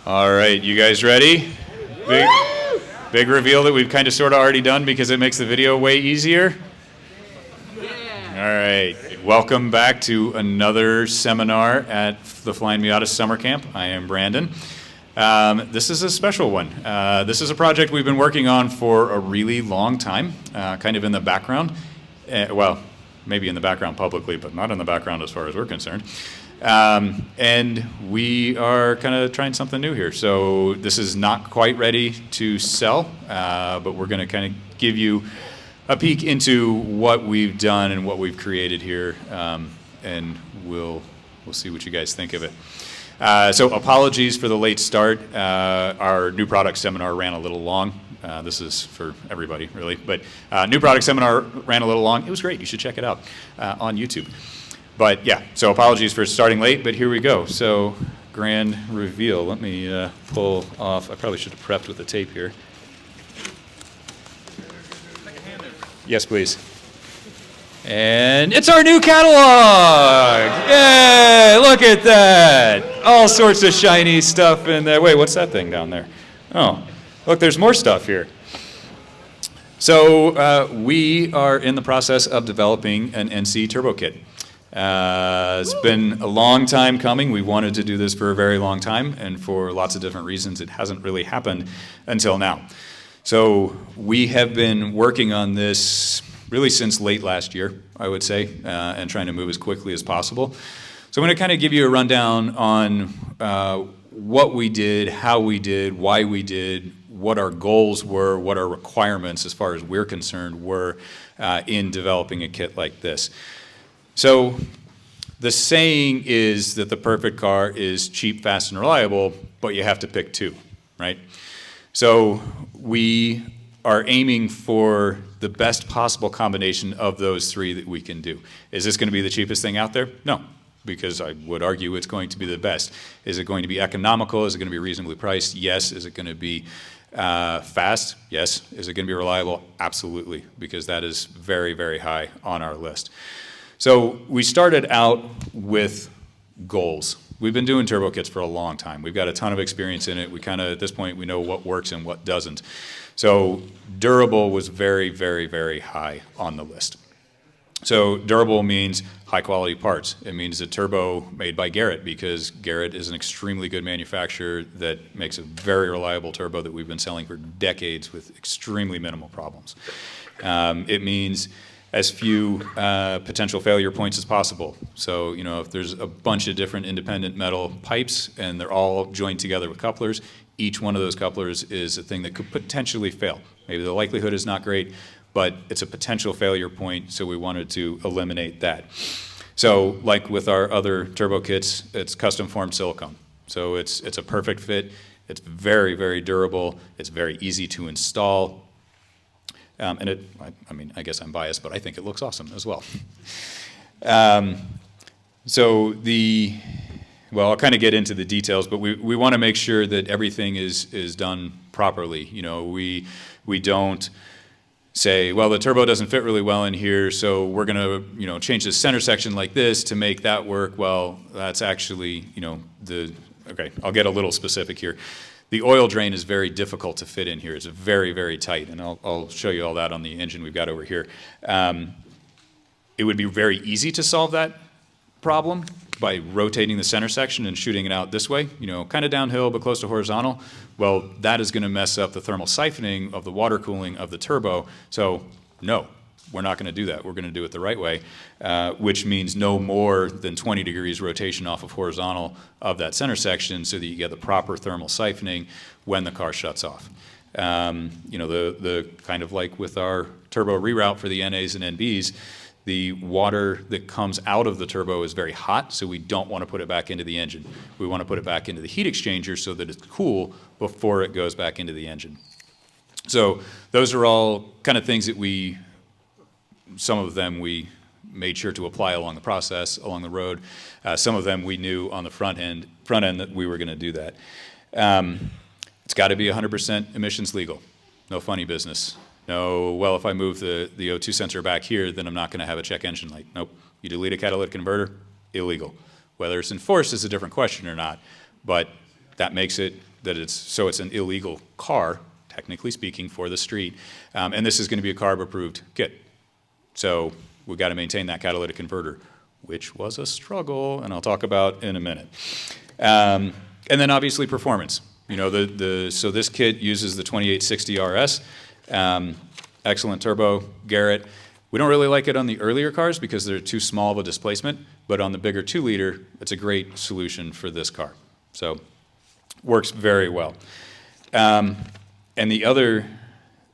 All right, you guys ready? Big reveal that we've kind of sort of already done because it makes the video way easier. Yeah. All right, welcome back to another seminar at the Flyin Miata Summer Camp. I am Brandon. This is a special one. This is a project we've been working on for a really long time, kind of in the background. Well, maybe in the background publicly, but not in the background as far as we're concerned. And we are kind of trying something new here. So this is not quite ready to sell, but we're going to kind of give you a peek into what we've done and what we've created here, and we'll see what you guys think of it. So apologies for the late start. Our new product seminar ran a little long. This is for everybody, really. But new product seminar ran a little long. It was great. You should check it out on YouTube. But yeah, so apologies for starting late, but here we go. So grand reveal. Let me pull off. I probably should have prepped with the tape here. Yes, please. And it's our new catalog! Yay! Look at that! All sorts of shiny stuff in there. Wait, what's that thing down there? Oh, look, there's more stuff here. So we are in the process of developing an NC turbo kit. It's been a long time coming. We wanted to do this for a very long time, and for lots of different reasons, it hasn't really happened until now. So we have been working on this really since late last year, I would say, and trying to move as quickly as possible. So I'm going to kind of give you a rundown on what we did, how we did, why we did, what our goals were, what our requirements, as far as we're concerned, were in developing a kit like this. So the saying is that the perfect car is cheap, fast, and reliable, but you have to pick two, right? So we are aiming for the best possible combination of those three that we can do. Is this going to be the cheapest thing out there? No, because I would argue it's going to be the best. Is it going to be economical? Is it going to be reasonably priced? Yes. Is it going to be fast? Yes. Is it going to be reliable? Absolutely, because that is very, very high on our list. So we started out with goals. We've been doing turbo kits for a long time. We've got a ton of experience in it. We kind of, at this point, we know what works and what doesn't. So durable was very, very, very high on the list. So durable means high quality parts. It means a turbo made by Garrett, because Garrett is an extremely good manufacturer that makes a very reliable turbo that we've been selling for decades with extremely minimal problems. It means as few potential failure points as possible. So, you know, if there's a bunch of different independent metal pipes and they're all joined together with couplers, each one of those couplers is a thing that could potentially fail. Maybe the likelihood is not great, but it's a potential failure point, so we wanted to eliminate that. So, like with our other turbo kits, it's custom formed silicone. So it's a perfect fit. It's very, very durable. It's very easy to install. And it, I mean, I guess I'm biased, but I think it looks awesome as well. Well, I'll kind of get into the details, but we want to make sure that everything is done properly. You know, we don't say, well, the turbo doesn't fit really well in here, so we're going to, you know, change the center section like this to make that work. Well, that's actually, you know, okay, I'll get a little specific here. The oil drain is very difficult to fit in here. It's very, very tight, and I'll show you all that on the engine we've got over here. It would be very easy to solve that problem by rotating the center section and shooting it out this way, you know, kind of downhill but close to horizontal. Well, that is going to mess up the thermal siphoning of the water cooling of the turbo. So no, we're not going to do that. We're going to do it the right way, which means no more than 20 degrees rotation off of horizontal of that center section so that you get the proper thermal siphoning when the car shuts off. You know, the kind of like with our turbo reroute for the NAs and NBs, the water that comes out of the turbo is very hot, so we don't want to put it back into the engine. We want to put it back into the heat exchanger so that it's cool before it goes back into the engine. So those are all kind of things that some of them we made sure to apply along the process, along the road. Some of them we knew on the front end that we were going to do that. It's got to be 100% emissions legal. No funny business. No, well, if I move the O2 sensor back here, then I'm not going to have a check engine light. Nope. You delete a catalytic converter, illegal. Whether it's enforced is a different question or not, but That makes it that it's an illegal car, technically speaking, for the street. And this is going to be a CARB-approved kit. So we've got to maintain that catalytic converter, which was a struggle, and I'll talk about in a minute. And then obviously performance. You know, so this kit uses the 2860 RS, excellent turbo, Garrett. We don't really like it on the earlier cars because they're too small of a displacement, but on the bigger 2-liter, it's a great solution for this car. So works very well. And the other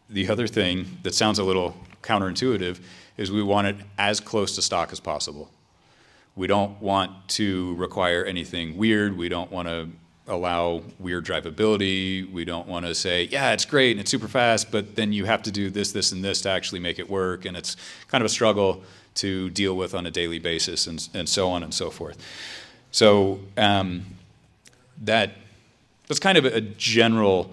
thing that sounds a little counterintuitive is we want it as close to stock as possible. We don't want to require anything weird. We don't want to allow weird drivability. We don't want to say, yeah, it's great and it's super fast, but then you have to do this, this, and this to actually make it work, and it's kind of a struggle to deal with on a daily basis, and so on and so forth. So that's kind of a general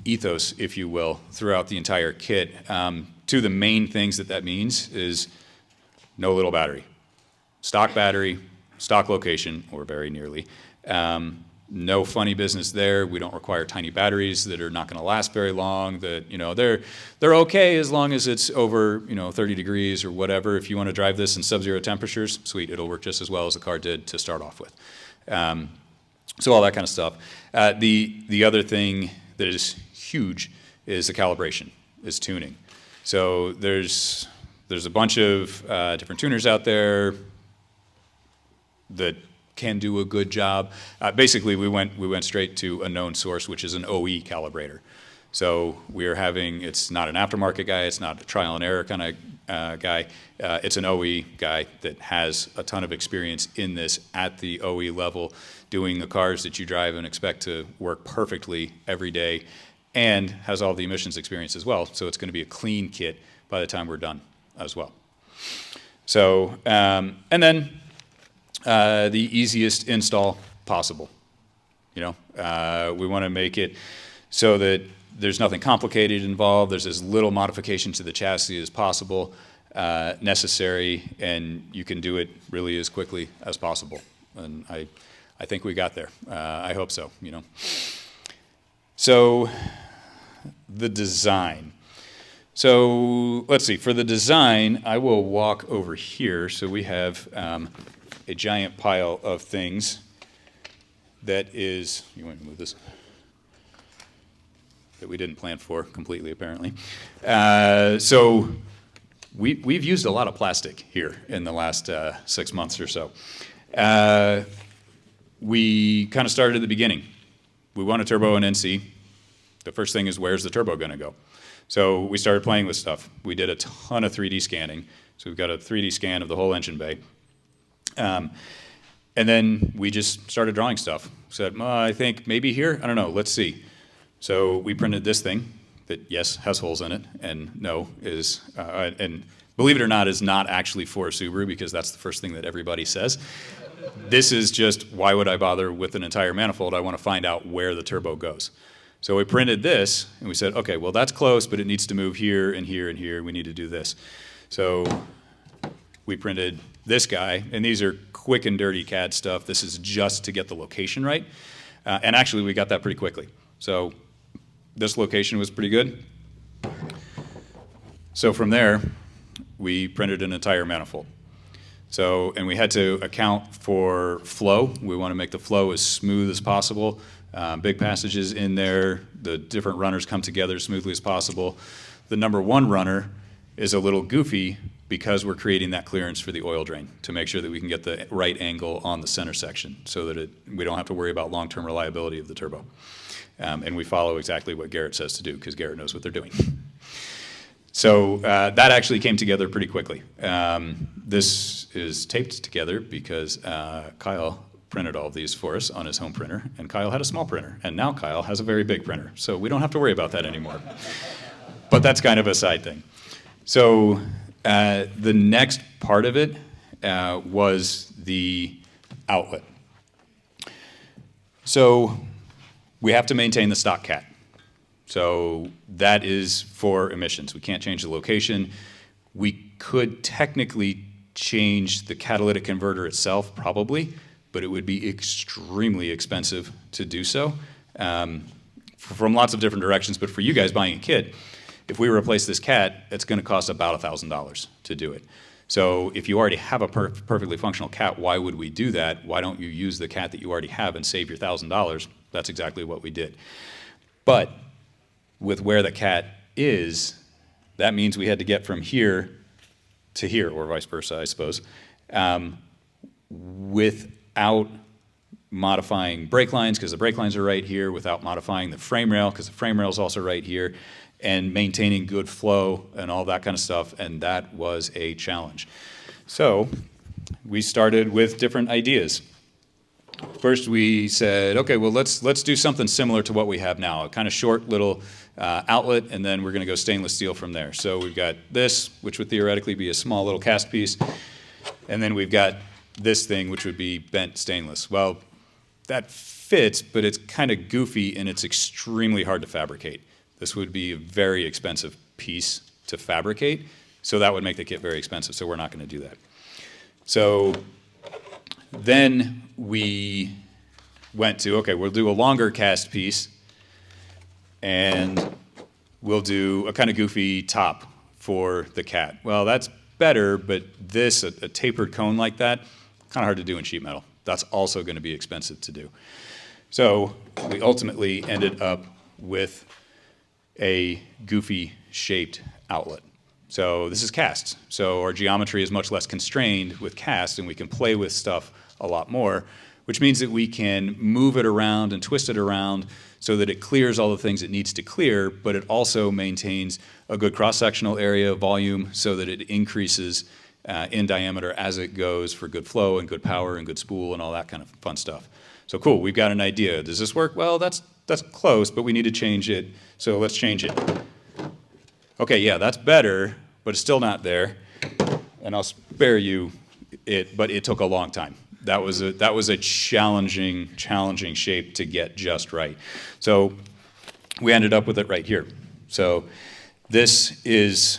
ethos, if you will, throughout the entire kit. Two of the main things that means is no little battery. Stock battery, stock location, or very nearly. No funny business there. We don't require tiny batteries that are not going to last very long. That, you know, they're okay as long as it's over, 30 degrees or whatever. If you want to drive this in sub-zero temperatures, sweet, it'll work just as well as the car did to start off with. So all that kind of stuff. The other thing that is huge is the calibration, is tuning. So there's a bunch of different tuners out there that can do a good job. Basically, we went straight to a known source, which is an OE calibrator. So it's not an aftermarket guy, it's not a trial and error kind of guy. It's an OE guy that has a ton of experience in this at the OE level, doing the cars that you drive and expect to work perfectly every day, and has all the emissions experience as well. So it's going to be a clean kit by the time we're done as well. So, and then the easiest install possible. We want to make it so that there's nothing complicated involved. There's as little modification to the chassis as possible necessary, and you can do it really as quickly as possible. And I think we got there. I hope so. So the design. So let's see. For the design, I will walk over here. So we have a giant pile of things that is, you want to move this, that we didn't plan for completely, apparently. So we've used a lot of plastic here in the last 6 months or so. We kind of started at the beginning. We want a turbo in NC. The first thing is, where's the turbo going to go? So we started playing with stuff. We did a ton of 3D scanning. So we've got a 3D scan of the whole engine bay. And then we just started drawing stuff. Said, I think maybe here, I don't know, let's see. So we printed this thing that, yes, has holes in it, and no, is, and believe it or not, is not actually for a Subaru, because that's the first thing that everybody says. This is just, why would I bother with an entire manifold? I want to find out where the turbo goes. So we printed this, and we said, okay, well, that's close, but it needs to move here and here and here. We need to do this. So we printed this guy, and these are quick and dirty CAD stuff. This is just to get the location right. And actually, we got that pretty quickly. So this location was pretty good. So from there, we printed an entire manifold. So, and we had to account for flow. We want to make the flow as smooth as possible. Big passages in there. The different runners come together as smoothly as possible. The number one runner is a little goofy because we're creating that clearance for the oil drain to make sure that we can get the right angle on the center section so that we don't have to worry about long-term reliability of the turbo. And we follow exactly what Garrett says to do, because Garrett knows what they're doing. So that actually came together pretty quickly. This is taped together because Kyle printed all of these for us on his home printer, and Kyle had a small printer, and now Kyle has a very big printer. So we don't have to worry about that anymore. But that's kind of a side thing. So the next part of it was the outlet. So we have to maintain the stock cat. So that is for emissions. We can't change the location. We could technically change the catalytic converter itself, probably, but it would be extremely expensive to do so from lots of different directions. But for you guys buying a kit, if we replace this cat, it's going to cost about $1,000 to do it. So if you already have a perfectly functional cat, why would we do that? Why don't you use the cat that you already have and save your $1,000? That's exactly what we did. But with where the cat is, that means we had to get from here to here, or vice versa, I suppose, without modifying brake lines, because the brake lines are right here, without modifying the frame rail, because the frame rail is also right here, and maintaining good flow and all that kind of stuff, and that was a challenge. So we started with different ideas. First we said, okay, well let's do something similar to what we have now, a kind of short little outlet, and then we're going to go stainless steel from there. So we've got this, which would theoretically be a small little cast piece, and then we've got this thing, which would be bent stainless. Well, that fits, but it's kind of goofy and it's extremely hard to fabricate. This would be a very expensive piece to fabricate, so that would make the kit very expensive, so we're not going to do that. So then we went to, okay, we'll do a longer cast piece, and we'll do a kind of goofy top for the cat. Well, that's better, but this, a tapered cone like that, kind of hard to do in sheet metal. That's also going to be expensive to do. So we ultimately ended up with a goofy shaped outlet. So this is cast. So our geometry is much less constrained with cast, and we can play with stuff a lot more, which means that we can move it around and twist it around so that it clears all the things it needs to clear, but it also maintains a good cross-sectional area volume so that it increases in diameter as it goes for good flow and good power and good spool and all that kind of fun stuff. So cool, we've got an idea. Does this work? Well, that's close, but we need to change it, so let's change it. Okay, yeah, that's better, but it's still not there, and I'll spare you it, but it took a long time. That was a challenging shape to get just right. So we ended up with it right here. So this is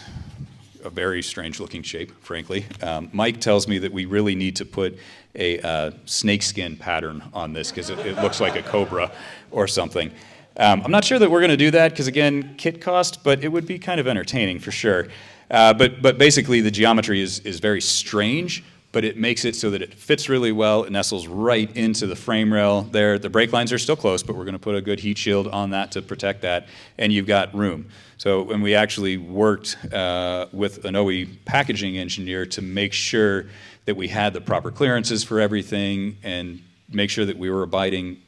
a very strange looking shape, frankly. Mike tells me that we really need to put a snakeskin pattern on this because it looks like a cobra or something. I'm not sure that we're going to do that because, again, kit cost, but it would be kind of entertaining for sure. But basically the geometry is very strange, but it makes it so that it fits really well. It nestles right into the frame rail there. The brake lines are still close, but we're going to put a good heat shield on that to protect that, and you've got room. So when we actually worked with an OE packaging engineer to make sure that we had the proper clearances for everything and make sure that we were abiding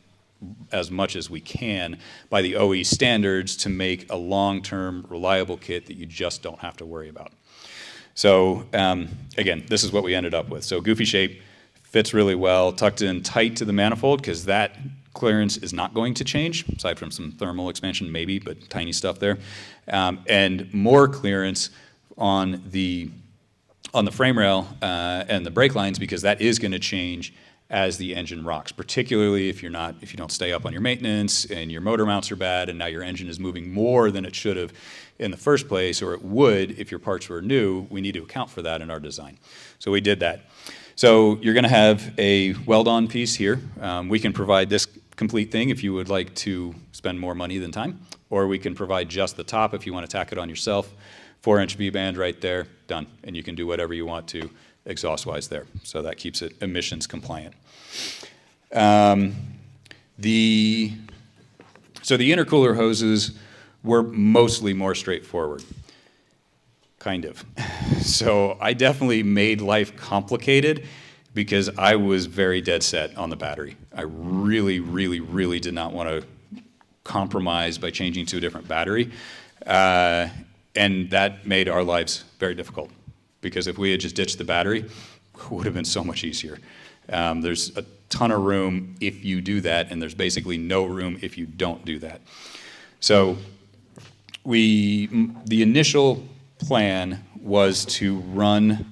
as much as we can by the OE standards to make a long-term reliable kit that you just don't have to worry about. So again, this is what we ended up with. So goofy shape, fits really well, tucked in tight to the manifold because that clearance is not going to change, aside from some thermal expansion maybe, but tiny stuff there. And more clearance on the frame rail and the brake lines because that is going to change as the engine rocks, particularly if you don't stay up on your maintenance and your motor mounts are bad and now your engine is moving more than it should have in the first place, or it would if your parts were new. We need to account for that in our design. So we did that. So you're going to have a weld-on piece here. We can provide this complete thing if you would like to spend more money than time, or we can provide just the top if you want to tack it on yourself. 4-inch V-band right there, done. And you can do whatever you want to exhaust-wise there. So that keeps it emissions compliant. So the intercooler hoses were mostly more straightforward, kind of. So I definitely made life complicated because I was very dead set on the battery. I really, really, really did not want to compromise by changing to a different battery. And that made our lives very difficult because if we had just ditched the battery, it would have been so much easier. There's a ton of room if you do that, and there's basically no room if you don't do that. So the initial plan was to run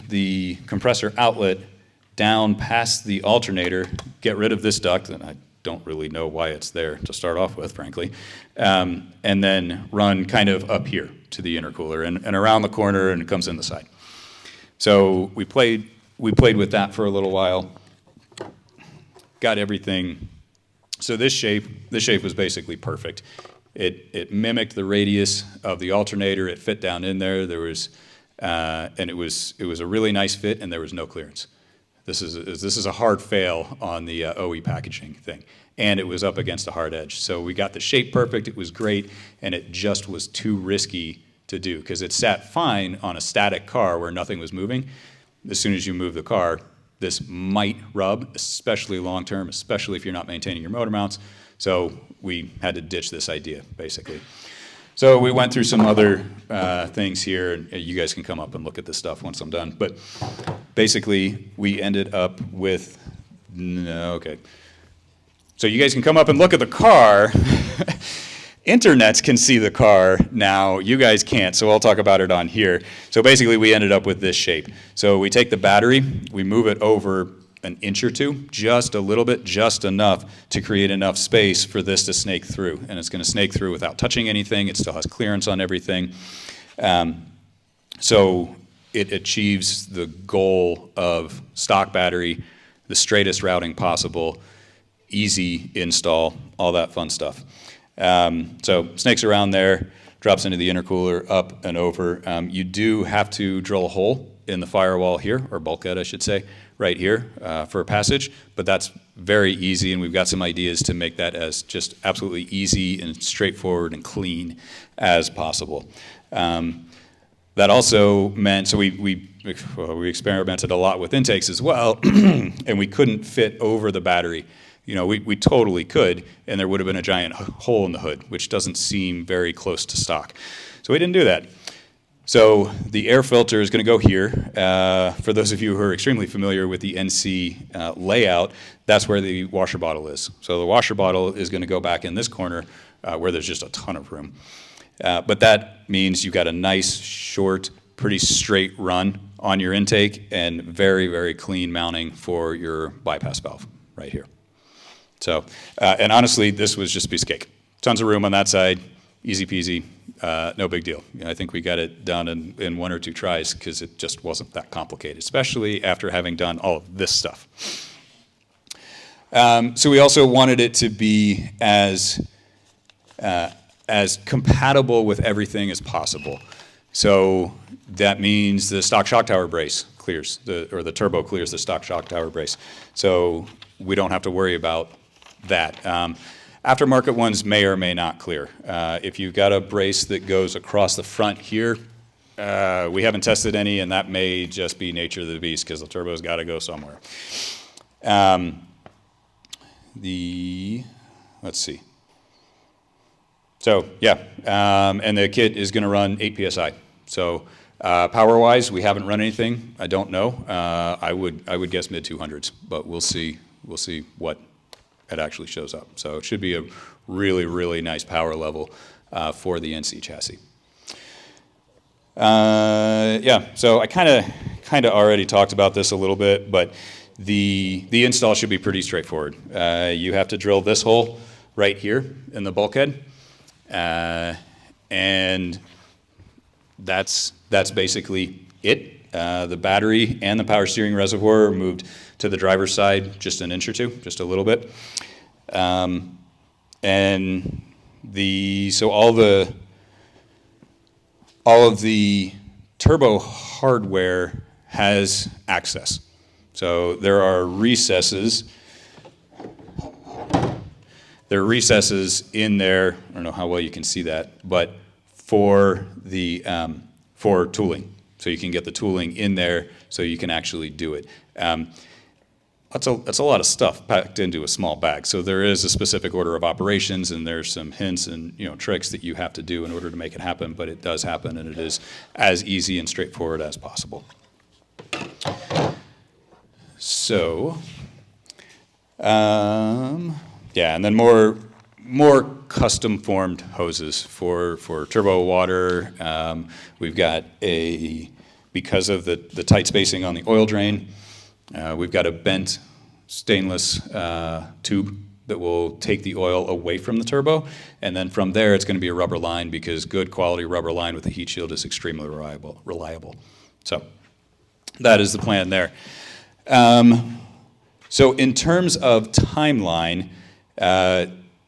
the compressor outlet down past the alternator, get rid of this duct, and I don't really know why it's there to start off with, frankly, and then run kind of up here to the intercooler and around the corner, and it comes in the side. So we played we played with that for a little while, got everything. So this shape was basically perfect. It mimicked the radius of the alternator. It fit down in there. There was, and it was a really nice fit, and there was no clearance. This is a hard fail on the OE packaging thing, and it was up against a hard edge. So we got the shape perfect. It was great, and it just was too risky to do because it sat fine on a static car where nothing was moving. As soon as you move the car, this might rub, especially long term, especially if you're not maintaining your motor mounts. So we had to ditch this idea, basically. So we went through some other things here, and you guys can come up and look at this stuff once I'm done. But basically, we ended up with, okay. So you guys can come up and look at the car. Internets can see the car now. You guys can't, so I'll talk about it on here. So basically, we ended up with this shape. So we take the battery, we move it over an inch or two, just a little bit, just enough to create enough space for this to snake through. And it's going to snake through without touching anything. It still has clearance on everything. So it achieves the goal of stock battery, the straightest routing possible, easy install, all that fun stuff. So snakes around there, drops into the intercooler, up and over. You do have to drill a hole in the firewall here, or bulkhead, I should say, right here for a passage, but that's very easy, and we've got some ideas to make that as just absolutely easy and straightforward and clean as possible. That also meant, so we experimented a lot with intakes as well, and we couldn't fit over the battery. You know, we totally could, and there would have been a giant hole in the hood, which doesn't seem very close to stock. So we didn't do that. So the air filter is going to go here. For those of you who are extremely familiar with the NC layout, that's where the washer bottle is. So the washer bottle is going to go back in this corner where there's just a ton of room. But that means you've got a nice, short, pretty straight run on your intake and very, very clean mounting for your bypass valve right here. So, and honestly, this was just a piece of cake. Tons of room on that side, easy peasy. No big deal. I think we got it done in 1 or 2 tries because it just wasn't that complicated, especially after having done all of this stuff. So we also wanted it to be as compatible with everything as possible. So that means the stock shock tower brace clears, or the turbo clears the stock shock tower brace. So we don't have to worry about that. Aftermarket ones may or may not clear. If you've got a brace that goes across the front here, we haven't tested any, and that may just be nature of the beast because the turbo's got to go somewhere. Let's see. So yeah, and the kit is going to run 8 psi. So power-wise, we haven't run anything. I don't know. I would guess mid 200s, but we'll see. We'll see what it actually shows up. So it should be a really, really nice power level for the NC chassis. Yeah, so I kind of already talked about this a little bit, but the install should be pretty straightforward. You have to drill this hole right here in the bulkhead, and that's basically it. The battery and the power steering reservoir are moved to the driver's side just an inch or two, just a little bit. And so all of the turbo hardware has access. So there are recesses. There are recesses in there. I don't know how well you can see that, but for tooling. So you can get the tooling in there so you can actually do it. That's a lot of stuff packed into a small bag. So there is a specific order of operations, and there's some hints and tricks that you have to do in order to make it happen. But it does happen, and it is as easy and straightforward as possible. So, yeah, and then more custom formed hoses for turbo water. We've got because of the tight spacing on the oil drain, we've got a bent stainless tube that will take the oil away from the turbo, and then from there it's going to be a rubber line because good quality rubber line with a heat shield is extremely reliable. So that is the plan there. So in terms of timeline,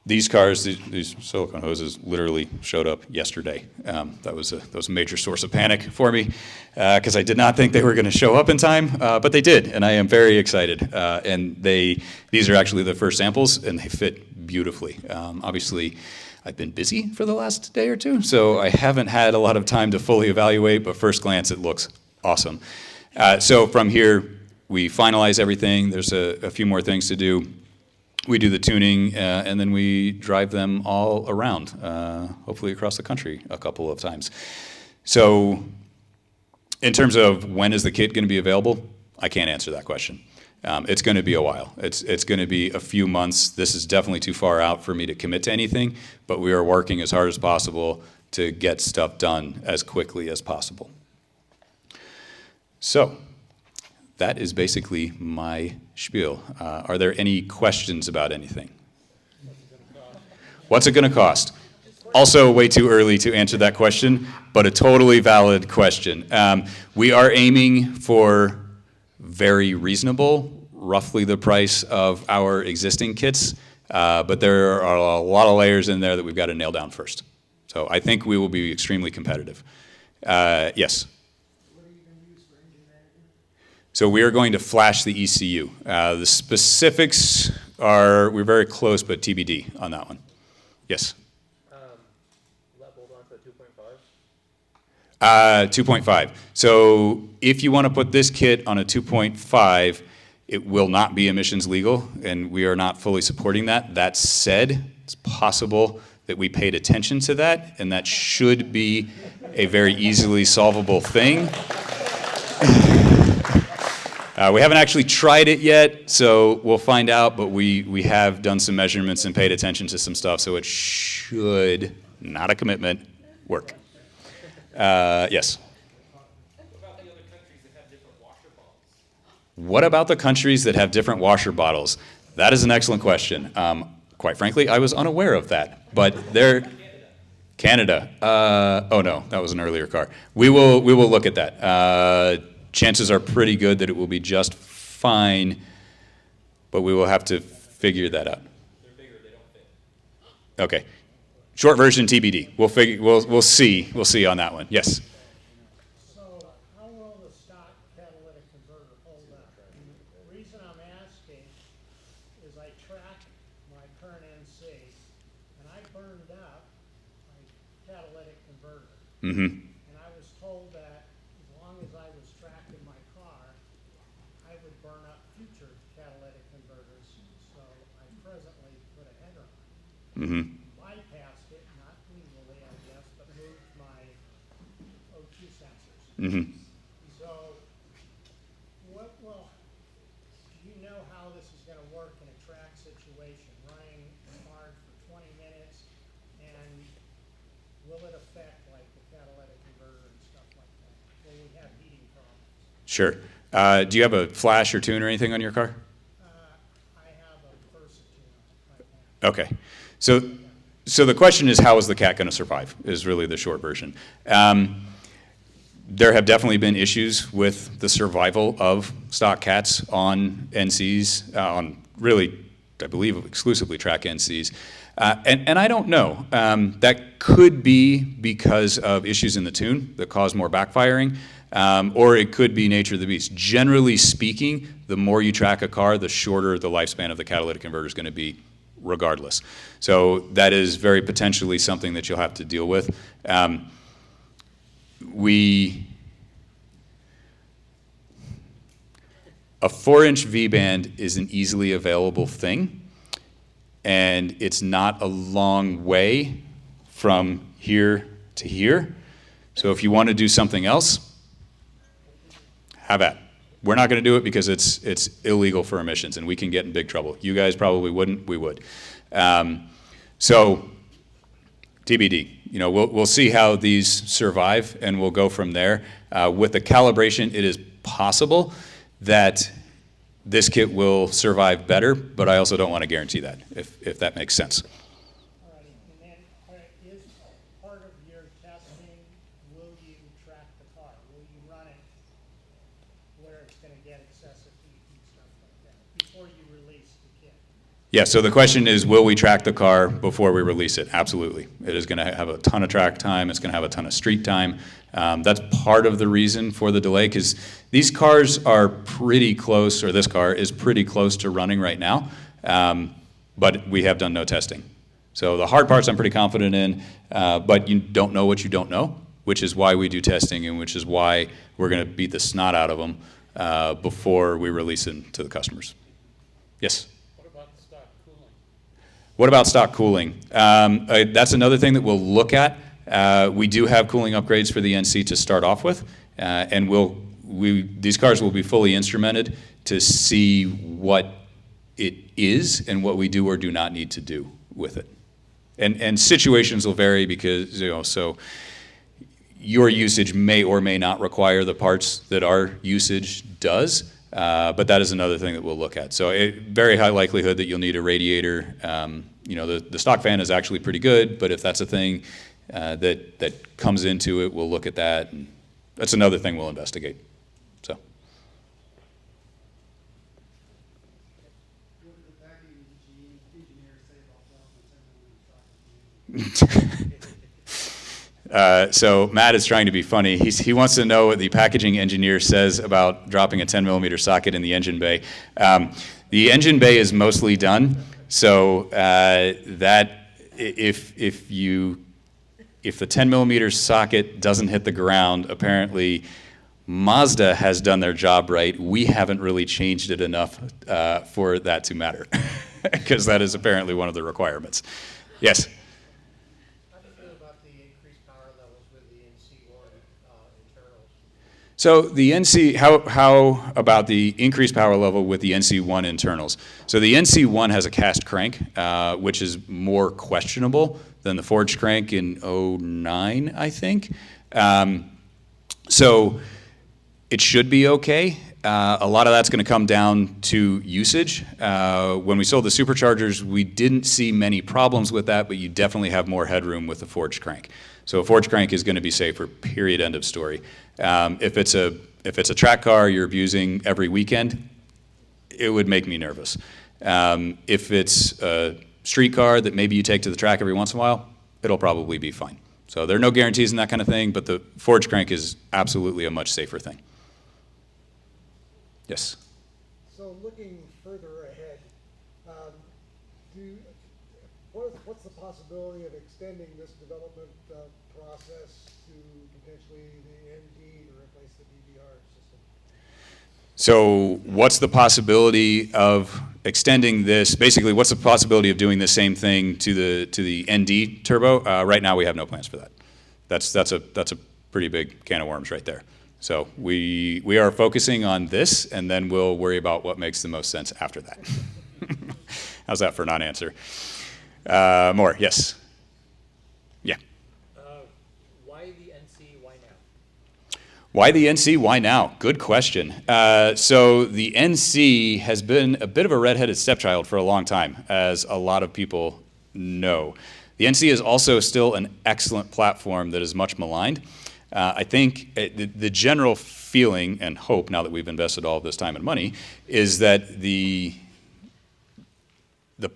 these cars, these silicone hoses literally showed up yesterday. That was a major source of panic for me because I did not think they were going to show up in time, but they did, and I am very excited. And these are actually the first samples, and they fit beautifully. Obviously, I've been busy for the last day or two, so I haven't had a lot of time to fully evaluate, but first glance, it looks awesome. So from here, we finalize everything. There's a few more things to do. We do the tuning, and then we drive them all around, hopefully across the country a couple of times. So in terms of when is the kit going to be available, I can't answer that question. It's going to be a while. It's going to be a few months. This is definitely too far out for me to commit to anything, but we are working as hard as possible to get stuff done as quickly as possible. So that is basically my spiel. Are there any questions about anything? What's it going to cost? Also way too early to answer that question, but a totally valid question. We are aiming for very reasonable, roughly the price of our existing kits, but there are a lot of layers in there that we've got to nail down first. So I think we will be extremely competitive. Yes? What are you going to use for engine management? So we are going to flash the ECU. The specifics are, we're very close, but TBD on that one. Yes? Let bolt onto the 2.5? 2.5. So if you want to put this kit on a 2.5, it will not be emissions legal, and we are not fully supporting that. That said, it's possible that we paid attention to that, and that should be a very easily solvable thing. We haven't actually tried it yet, so we'll find out, but we have done some measurements and paid attention to some stuff, so it should, not a commitment, work. Yes? What about the countries that have different washer bottles? That is an excellent question. Quite frankly, I was unaware of that, but they're... Canada. Oh no, that was an earlier car. We will look at that. Chances are pretty good that it will be just fine, but we will have to figure that out. They're bigger, they don't fit. Okay. Short version TBD. We'll see on that one. Yes. So how will the stock catalytic converter hold up? And the reason I'm asking is I track my current NC and I burned up my catalytic converter. Mm-hmm. And I was told that as long as I was tracking my car, I would burn up future catalytic converters. So I presently put a header on. Mm-hmm. Bypassed it, not legally, I guess, but moved my O2 sensors. Mm-hmm. So, do you know how this is gonna work in a track situation, running hard for 20 minutes? And will it affect like the catalytic converter and stuff like that? Will we have heating problems? Sure. Do you have a flash or tune or anything on your car? I have a Versatune right now. Okay. So the question is, how is the cat going to survive, is really the short version. There have definitely been issues with the survival of stock cats on NCs, on really, I believe, exclusively track NCs. And I don't know. That could be because of issues in the tune that cause more backfiring, or it could be nature of the beast. Generally speaking, the more you track a car, the shorter the lifespan of the catalytic converter is going to be, regardless. So that is very potentially something that you'll have to deal with. A 4-inch V-band is an easily available thing, and it's not a long way from here to here. So if you want to do something else, have at it. We're not going to do it because it's illegal for emissions, and we can get in big trouble. You guys probably wouldn't. We would. So TBD. You know, we'll see how these survive, and we'll go from there. With the calibration, it is possible that this kit will survive better, but I also don't want to guarantee that, if that makes sense. All right, and then is part of your testing, will you track the car? Will you run it where it's gonna get excessive heat? before you release the kit? Yeah, so the question is, will we track the car before we release it? Absolutely. It is going to have a ton of track time. It's going to have a ton of street time. That's part of the reason for the delay, because these cars are pretty close, or this car is pretty close to running right now, but we have done no testing. So the hard parts I'm pretty confident in, but you don't know what you don't know, which is why we do testing and which is why we're going to beat the snot out of them before we release it to the customers. Yes? What about the stock cooling? What about stock cooling? That's another thing that we'll look at. We do have cooling upgrades for the NC to start off with, and these cars will be fully instrumented to see what it is and what we do or do not need to do with it. And situations will vary because, so your usage may or may not require the parts that our usage does, but that is another thing that we'll look at. So very high likelihood that you'll need a radiator. The stock fan is actually pretty good, but if that's a thing that comes into it, we'll look at that. And that's another thing we'll investigate. So. What did the packaging engineer say about dropping a 10 socket? So Matt is trying to be funny. He wants to know what the packaging engineer says about dropping a 10 millimeter socket in the engine bay. The engine bay is mostly done, so that if the 10 millimeter socket doesn't hit the ground, apparently Mazda has done their job right. We haven't really changed it enough for that to matter, because that is apparently one of the requirements. Yes? How do you feel about the increased power levels with the NC1 internals? So the NC, how about the increased power level with the NC1 internals? So the NC1 has a cast crank, which is more questionable than the forged crank in '09, I think. So it should be okay. A lot of that's going to come down to usage. When we sold the superchargers, we didn't see many problems with that, but you definitely have more headroom with the forged crank. So a forged crank is going to be safer, period, end of story. If it's a track car you're abusing every weekend, it would make me nervous. If it's a street car that maybe you take to the track every once in a while, it'll probably be fine. So there are no guarantees in that kind of thing, but the forged crank is absolutely a much safer thing. Yes? So looking further ahead, what's the possibility of extending this development process to potentially the ND to replace the DVR system? So what's the possibility of extending this? Basically, what's the possibility of doing the same thing to the ND turbo? Right now, we have no plans for that. That's a pretty big can of worms right there. So we are focusing on this, and then we'll worry about what makes the most sense after that. How's that for a non-answer? More, yes. Yeah. Why the NC? Why now? Why the NC? Why now? Good question. So the NC has been a bit of a redheaded stepchild for a long time, as a lot of people know. The NC is also still an excellent platform that is much maligned. I think the general feeling and hope, now that we've invested all of this time and money, is that the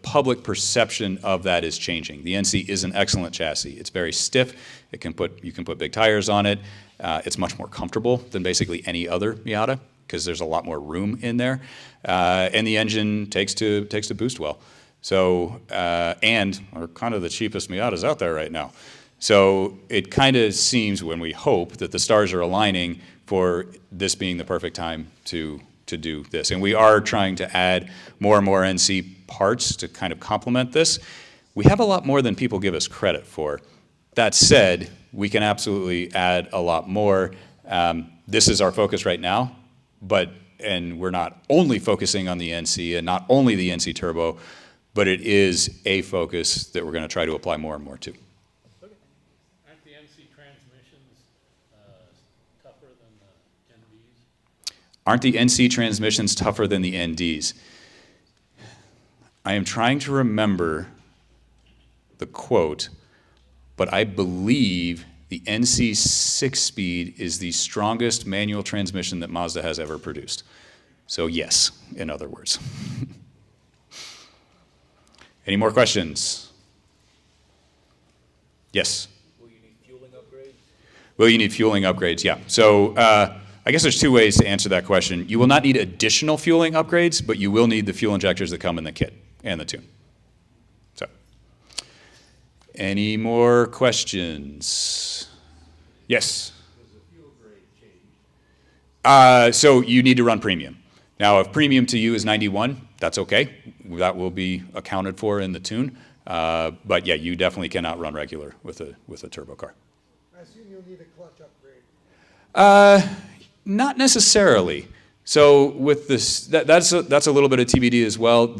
public perception of that is changing. The NC is an excellent chassis. It's very stiff. You can put big tires on it. It's much more comfortable than basically any other Miata because there's a lot more room in there, and the engine takes to boost well. So and are kind of the cheapest Miatas out there right now. So it kind of seems, when we hope, that the stars are aligning for this being the perfect time to do this. And we are trying to add more and more NC parts to kind of complement this. We have a lot more than people give us credit for. That said, we can absolutely add a lot more. This is our focus right now, and we're not only focusing on the NC and not only the NC Turbo, but it is a focus that we're going to try to apply more and more to. Aren't the NC transmissions tougher than the NDs? Aren't the NC transmissions tougher than the NDs? I am trying to remember the quote, but I believe the NC 6-speed is the strongest manual transmission that Mazda has ever produced. So yes, in other words. Any more questions? Yes? Will you need fueling upgrades? Will you need fueling upgrades? Yeah. So I guess there's two ways to answer that question. You will not need additional fueling upgrades, but you will need the fuel injectors that come in the kit and the tune. So, any more questions? Yes? Does the fuel grade change? So you need to run premium. Now, if premium to you is 91, that's okay. That will be accounted for in the tune. But yeah, you definitely cannot run regular with a turbo car. I assume you'll need a clutch upgrade. Not necessarily. So with this, that's a little bit of TBD as well. With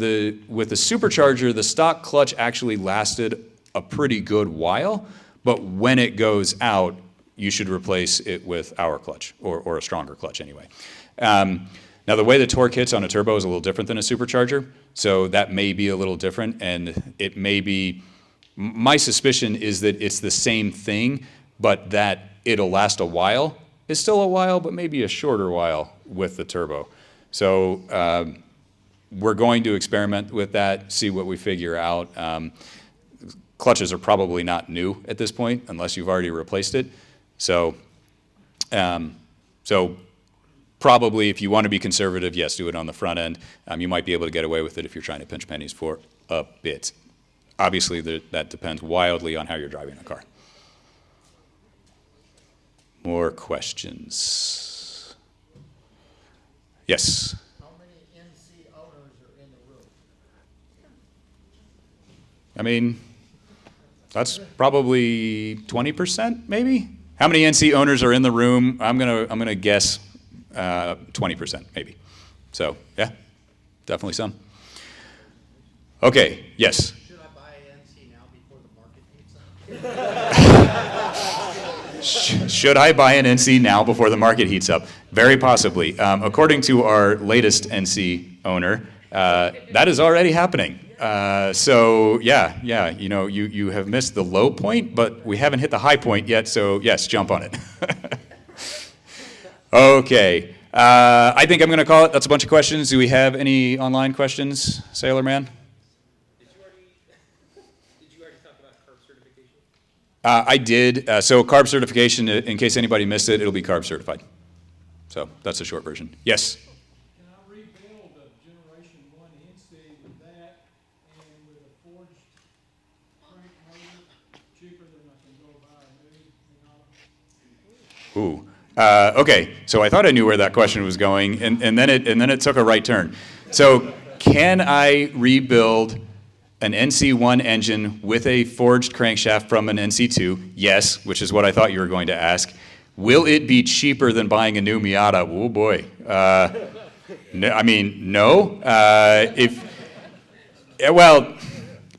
the supercharger, the stock clutch actually lasted a pretty good while, but when it goes out, you should replace it with our clutch or a stronger clutch anyway. Now the way the torque hits on a turbo is a little different than a supercharger, so that may be a little different, and it may be. My suspicion is that it's the same thing, but that it'll last a while. It's still a while, but maybe a shorter while with the turbo. So we're going to experiment with that, see what we figure out. Clutches are probably not new at this point, unless you've already replaced it. So probably if you want to be conservative, yes, do it on the front end. You might be able to get away with it if you're trying to pinch pennies for a bit. Obviously, that depends wildly on how you're driving the car. More questions? Yes? How many NC owners are in the room? I mean, that's probably 20%, maybe? How many NC owners are in the room? I'm gonna guess 20%, maybe. So, yeah, definitely some. Okay, yes? Should I buy an NC now before the market heats up? Should I buy an NC now before the market heats up? Very possibly. According to our latest NC owner, that is already happening. So yeah, you know, you have missed the low point, but we haven't hit the high point yet, so yes, jump on it. Okay, I think I'm going to call it. That's a bunch of questions. Do we have any online questions, Sailor Man? Did you already talk about CARB certification? I did. So CARB certification, in case anybody missed it, it'll be CARB certified. So that's the short version. Yes? Can I rebuild a Generation 1 NC with that and with a forged crank motor cheaper than I can go buy a new Miata? Ooh. Okay, so I thought I knew where that question was going, and then it took a right turn. So can I rebuild an NC1 engine with a forged crankshaft from an NC2? Yes, which is what I thought you were going to ask. Will it be cheaper than buying a new Miata? Oh boy. No, I mean, no.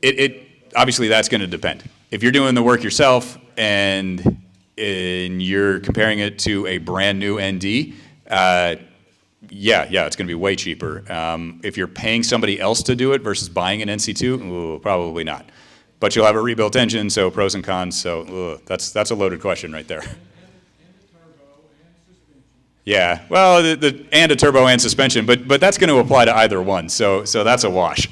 It obviously that's going to depend. If you're doing the work yourself and you're comparing it to a brand new ND, yeah, it's going to be way cheaper. If you're paying somebody else to do it versus buying an NC2, ooh, probably not. But you'll have a rebuilt engine, so pros and cons. So that's a loaded question right there. And the turbo and suspension. Yeah, well, and a turbo and suspension, but that's going to apply to either one. So that's a wash.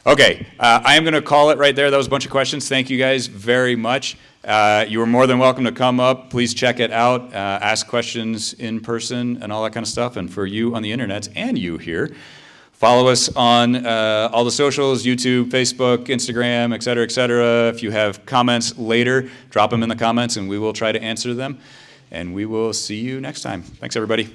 Okay, I am going to call it right there. That was a bunch of questions. Thank you guys very much. You are more than welcome to come up. Please check it out. Ask questions in person and all that kind of stuff. And for you on the internet and you here, follow us on all the socials, YouTube, Facebook, Instagram, et cetera, et cetera. If you have comments later, drop them in the comments and we will try to answer them. And we will see you next time. Thanks, everybody.